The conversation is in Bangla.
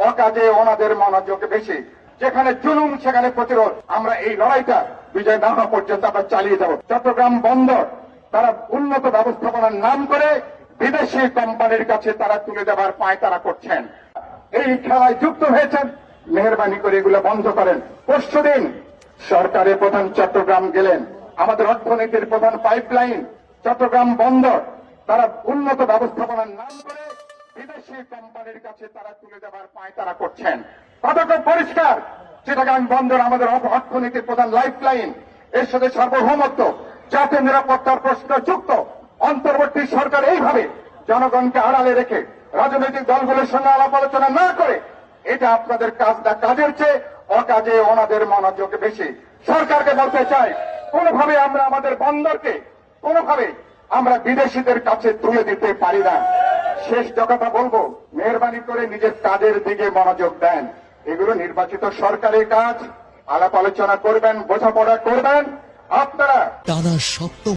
অকাজে ওনাদের মনোযোগ বেশি। যেখানে জুলুম সেখানে প্রতিরোধ। আমরা এই লড়াইটা বিজয় না হওয়া পর্যন্ত আমরা চালিয়ে যাব। চট্টগ্রাম বন্দর তারা উন্নত ব্যবস্থাপনার নাম করে বিদেশি কোম্পানির কাছে তারা তুলে দেওয়ার পায়তারা করছেন। এই খেলায় যুক্ত হয়েছেন, মেহরবানি করে এগুলো বন্ধ করেন। পরশুদিন সরকারের প্রধান চট্টগ্রাম গেলেন। আমাদের অর্থনীতির প্রধান পাইপলাইন চট্টগ্রাম বন্দর তারা উন্নত ব্যবস্থাপনার নাম করে বিদেশি কোম্পানির কাছে তারা তুলে দেওয়ার পায়তারা করছেন। কতটা পরিষ্কার চিটাগাং বন্দর আমাদের অর্থনীতির প্রধান লাইফলাইন, এর সাথে সার্বভৌমত্ব, জাতীয় নিরাপত্তার প্রশ্ন যুক্ত। অন্তর্বর্তী সরকার এইভাবে জনগণকে আড়ালে রেখে রাজনৈতিক দলগুলোর সঙ্গে আলাপ আলোচনা না করে এটা আপনাদের কাজ না, কাজের চেয়ে অকাজে ওনাদের মনোযোগ বেশি। সরকারকে বলতে চাই, কোনোভাবে আমরা আমাদের বন্দরকে কোনোভাবে আমরা বিদেশিদের কাছে তুলে দিতে পারি না। শেষ কথা বলবো, মেহরবানি করে নিজের কাজের দিকে মনোযোগ দেন। এগুলো নির্বাচিত সরকারের কাজ, আলাপ আলোচনা করবেন, বোঝাপড়া করবেন। আপনারা টানা সপ্তম